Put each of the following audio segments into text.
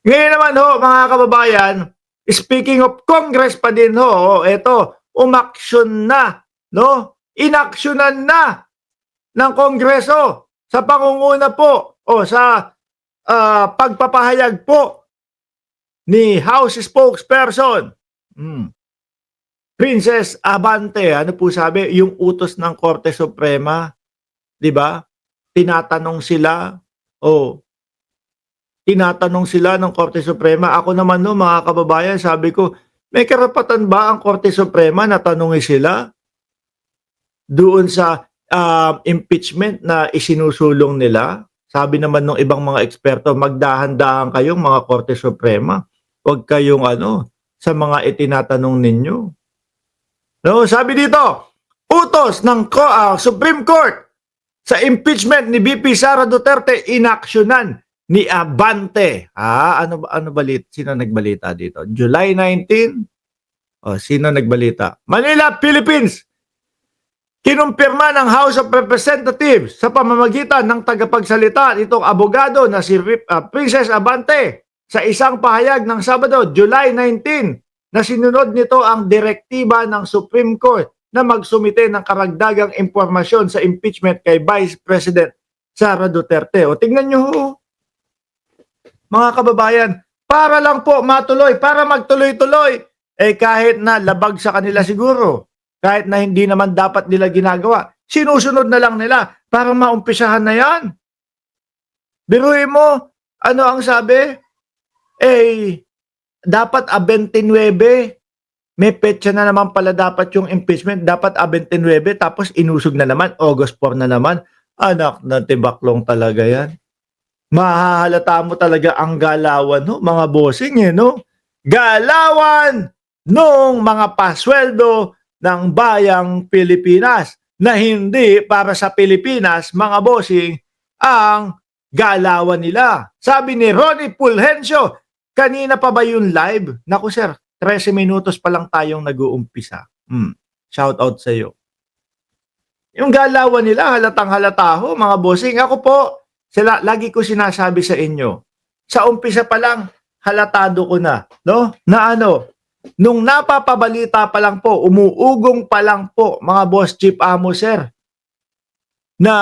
Ngayon naman ho, mga kababayan, speaking of Congress pa din ho, eto, umaksyon na, no? Inaksyonan na ng Kongreso sa pangunguna po o sa pagpapahayag po ni House Spokesperson, Princess Abante. Ano po sabi? Yung utos ng Korte Suprema, di ba? Tinatanong sila, tinatanong sila ng Korte Suprema. Ako naman no, mga kababayan, sabi ko, may karapatan ba ang Korte Suprema na tanungin sila doon sa impeachment na isinusulong nila? Sabi naman ng ibang mga eksperto, magdahan-dahan kayong mga Korte Suprema. Huwag kayong sa mga itinatanong ninyo. No, sabi dito, utos ng Supreme Court sa impeachment ni VP Sara Duterte, inaksyonan ni Abante. Ano balita? Sino nagbalita dito? July 19? Sino nagbalita? Manila, Philippines. Kinumpirma ng House of Representatives sa pamamagitan ng tagapagsalita nitong abogado na si Princess Abante sa isang pahayag ng Sabado, July 19, na sinunod nito ang direktiba ng Supreme Court na magsumite ng karagdagang impormasyon sa impeachment kay Vice President Sara Duterte. O tingnan nyo ho, mga kababayan, para lang po matuloy, para magtuloy-tuloy, kahit na labag sa kanila siguro, kahit na hindi naman dapat nila ginagawa, sinusunod na lang nila para maumpisahan na yan. Biruin mo, ano ang sabi? Dapat 29, may petsa na naman pala dapat yung impeachment, dapat 29, tapos inusog na naman, August 4 na naman. Anak na tibaklong talaga yan. Mahahalata mo talaga ang galawan, no? Mga bossing, no? Galawan nung mga pasweldo ng bayang Pilipinas na hindi para sa Pilipinas, mga bossing, ang galawan nila. Sabi ni Ronnie Pulhencio, kanina pa ba yung live? Naku sir, 13 minutos pa lang tayong nag-uumpisa. Shout out sa iyo. Yung galawan nila, halatang halata ho, mga bossing. Ako po, lagi ko sinasabi sa inyo, sa umpisa pa lang, halatado ko na, no? Na nung napapabalita pa lang po, umuugong pa lang po, mga boss chief amo sir, na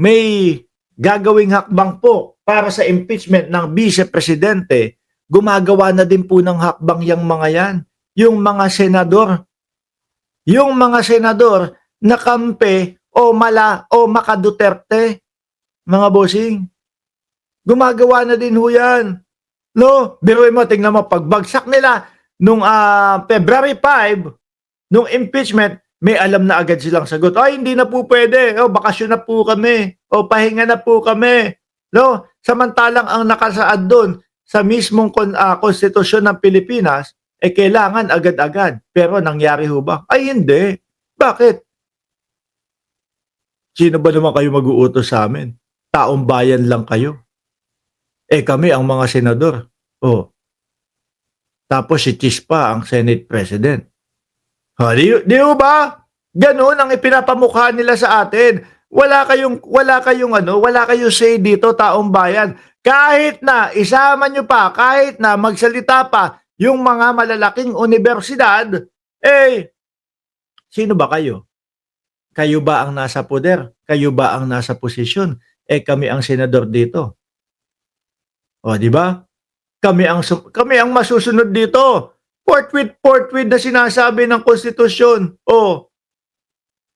may gagawing hakbang po para sa impeachment ng Vice Presidente, gumagawa na din po ng hakbang yung mga yan. Yung mga senador. Yung mga senador na kampe o maka Duterte, mga bossing. Gumagawa na din ho yan. No? Biruin mo, tingnan mo, pagbagsak nila nung February 5, nung impeachment, may alam na agad silang sagot. Ay, hindi na po pwede. Bakasyon na po kami. Pahinga na po kami. No? Samantalang ang nakasaad doon sa mismong konstitusyon ng Pilipinas, kailangan agad-agad. Pero nangyari ho ba? Ay, hindi. Bakit? Sino ba naman kayo mag-uutos sa amin? Taong bayan lang kayo. Kami ang mga senador. Tapos si Chispa ang Senate President. Di ba? Ganun ang ipinapamukha nila sa atin. Wala kayong say dito, taong bayan. Kahit na isama nyo pa, kahit na magsalita pa yung mga malalaking universidad, sino ba kayo? Kayo ba ang nasa poder? Kayo ba ang nasa posisyon? Kami ang senador dito. Di ba? Kami ang masusunod dito. Forthwith na sinasabi ng konstitusyon.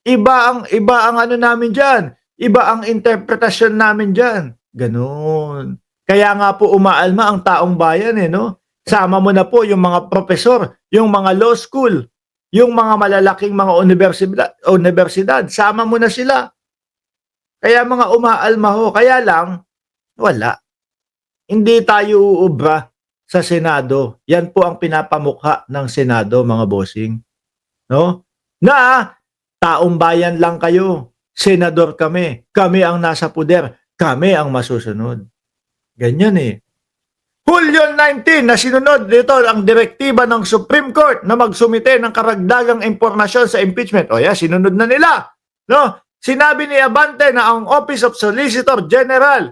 Iba ang namin diyan. Iba ang interpretasyon namin diyan. Ganun. Kaya nga po umaalma ang taong bayan no? Sama mo na po yung mga profesor, yung mga law school, yung mga malalaking mga universidad, sama mo na sila. Kaya mga umaalma ho, kaya lang, wala. Hindi tayo uubra sa Senado. Yan po ang pinapamukha ng Senado, mga bossing. No? Na, taong bayan lang kayo. Senador kami. Kami ang nasa puder. Kami ang masusunod. Ganyan Hulyo 19 na sinunod dito ang direktiba ng Supreme Court na magsumite ng karagdagang impormasyon sa impeachment. Sinunod na nila. No? Sinabi ni Abante na ang Office of Solicitor General,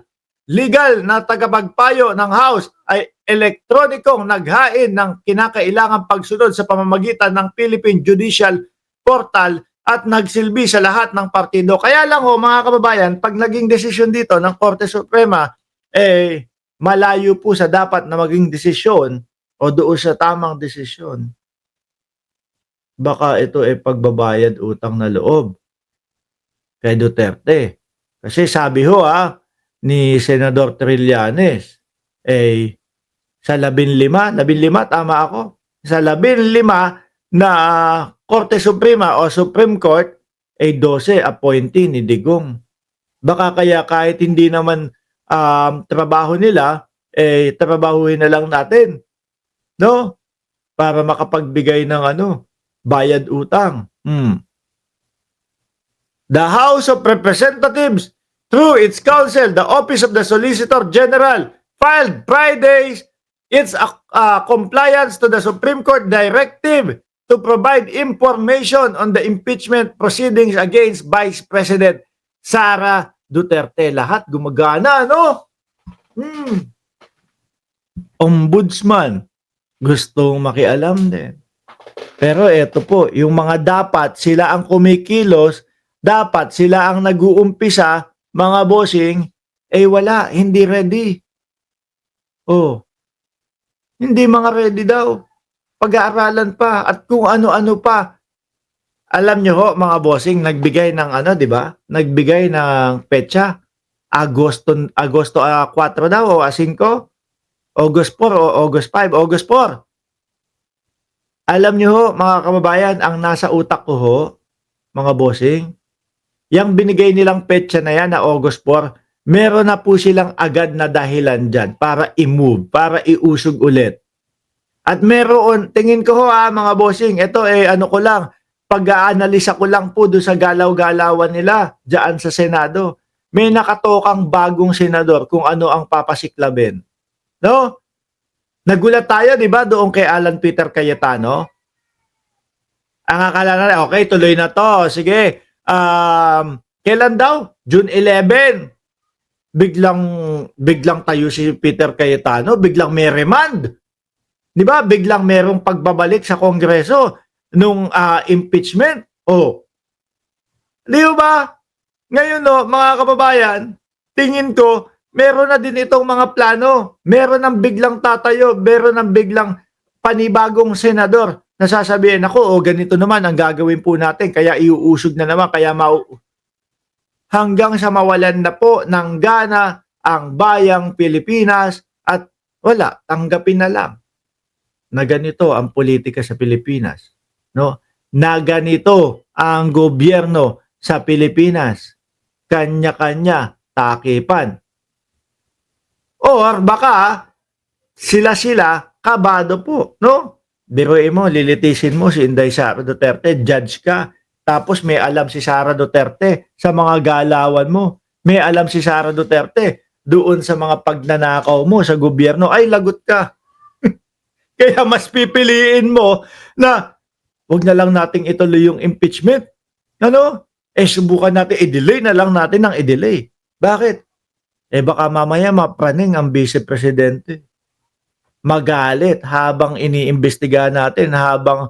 legal na tagapagpayo ng House, ay elektronikong naghain ng kinakailangang pagsunod sa pamamagitan ng Philippine Judicial Portal at nagsilbi sa lahat ng partido. Kaya lang mga kababayan, pag naging desisyon dito ng Korte Suprema, malayo po sa dapat na maging desisyon o doon sa tamang desisyon. Baka ito pagbabayad utang na loob kay Duterte. Kasi sabi ni Senador Trillanes, sa 15, tama ako? Sa 15 na Korte Suprema o Supreme Court, 12 appointee ni Digong. Baka kaya kahit hindi naman trabaho nila, trabahuhin na lang natin. No? Para makapagbigay ng bayad utang. The House of Representatives, through its counsel, the Office of the Solicitor General, filed Friday its compliance to the Supreme Court directive to provide information on the impeachment proceedings against Vice President Sara Duterte. Lahat gumagana, no? Ombudsman, gustong makialam din. Pero eto po, yung mga dapat sila ang kumikilos, dapat sila ang nag-uumpisa, mga bossing, wala, hindi ready. Hindi mga ready daw. Pag-aaralan pa at kung ano-ano pa. Alam nyo ho, mga bossing, nagbigay ng di ba? Nagbigay ng petsa. Agosto 4 daw o 5. August 4 o August 5. August 4. Alam nyo ho, mga kababayan, ang nasa utak ko ho, mga bossing, yung binigay nilang petsa na yan na August 4, meron na po silang agad na dahilan dyan para i-move, para iusog ulit. At meron, tingin ko ho mga bossing, ito ko lang, pag-aanalisa ko lang po doon sa galaw-galawan nila dyan sa Senado. May nakatokang bagong senador kung ano ang papasiklabin. No? Nagulat tayo, di ba, doon kay Alan Peter Cayetano? Ang akala na, okay, tuloy na to. Sige, kailan daw? June 11. Biglang tayo si Peter Cayetano, biglang may remand. Di ba? Biglang merong pagbabalik sa Kongreso nung impeachment. Di ba? Ngayon mga kababayan, tingin ko, meron na din itong mga plano. Meron ng biglang tatayo, meron ng biglang panibagong senador na sasabihin, ako, ganito naman ang gagawin po natin, kaya iuusog na naman, kaya hanggang sa mawalan na po ng gana ang bayang Pilipinas at wala, tanggapin na lang na ganito ang politika sa Pilipinas, no? Na ganito ang gobyerno sa Pilipinas, kanya-kanya takipan. Or baka sila kabado po, no? Biruin mo, lilitisin mo si Inday Sara Duterte, judge ka, tapos may alam si Sara Duterte sa mga galawan mo. May alam si Sara Duterte doon sa mga pagnanakaw mo sa gobyerno, ay lagot ka. Kaya mas pipiliin mo na wag na lang nating ituloy yung impeachment. Subukan natin, i-delay na lang natin ng i-delay. Bakit? Baka mamaya mapraning ang Vice Presidente. Magalit habang iniimbestiga natin, habang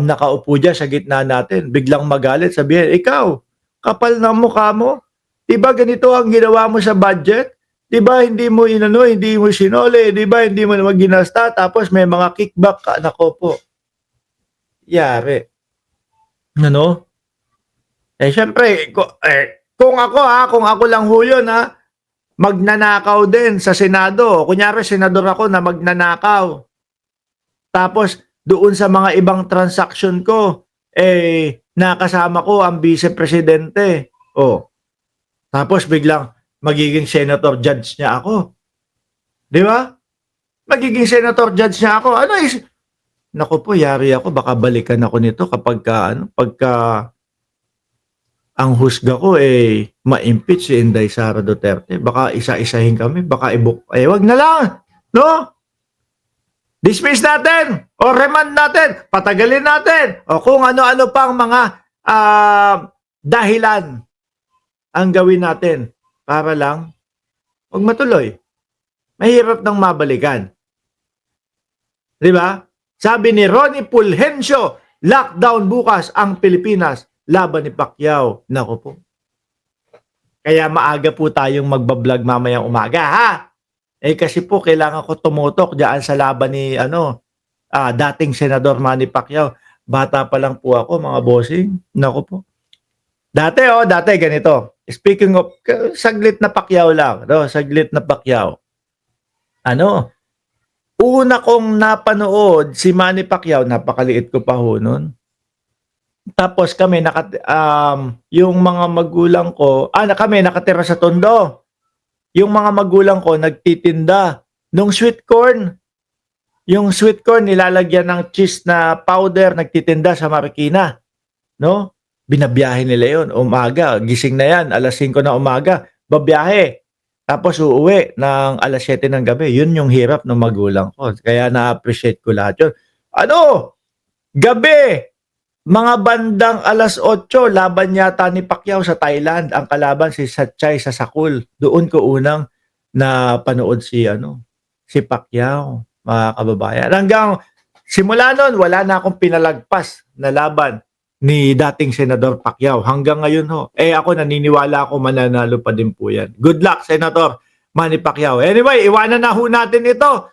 nakaupo dyan sa gitna natin, biglang magalit, sabihin, ikaw, kapal ng mukha mo. Diba ganito ang ginawa mo sa budget? Diba hindi mo hindi mo sinole, diba hindi mo naman ginasta, tapos may mga kickback ka, nako po. Yari. Syempre, kung ako lang ho yun, magnanakaw din sa Senado. Kunyari, senador ako na magnanakaw. Tapos, doon sa mga ibang transaction ko, nakasama ko ang Vice Presidente. Tapos biglang magiging senator judge niya ako. Di ba? Magiging senator judge niya ako. Naku po, yari ako. Baka balikan ako nito pagka ang husga ko ma-impeach si Inday Sara Duterte. Baka isa-isahin kami. Baka wag na lang. No? Dismiss natin o remand natin, patagalin natin o kung ano-ano pang mga dahilan ang gawin natin para lang huwag matuloy. Mahirap nang mabalikan. Di ba? Sabi ni Ronnie Fulgencio, lockdown bukas ang Pilipinas laban ni Pacquiao. Nako po. Kaya maaga po tayong magbablog mamayang umaga, ha? Eh kasi po kailangan ko tumutok diyan sa laban ni dating Senador Manny Pacquiao. Bata pa lang po ako, mga bossing. Nako po. Dati ganito. Speaking of saglit na Pacquiao lang, no? Saglit na Pacquiao. Una kong napanood si Manny Pacquiao, napakaliit ko pa ho noon. Tapos kami yung mga magulang ko, kami nakatira sa Tondo. Yung mga magulang ko nagtitinda nung sweet corn. Yung sweet corn nilalagyan ng cheese na powder, nagtitinda sa Marikina, no? Binabiyahe nila 'yon, umaga, gising na 'yan, 5:00 ng umaga, babiyahe. Tapos uuwi ng 7:00 ng gabi. 'Yun yung hirap ng magulang ko. Kaya na-appreciate ko lahat 'yun. Gabi, mga bandang 8:00, laban yata ni Pacquiao sa Thailand. Ang kalaban si Sanchay Sasakul. Doon ko unang napanood si Pacquiao, mga kababayan. Hanggang simula noon, wala na akong pinalagpas na laban ni dating Senador Pacquiao. Hanggang ngayon ho. Ako naniniwala ako mananalo pa din po yan. Good luck, Senator Manny Pacquiao. Anyway, iwanan na ho natin ito.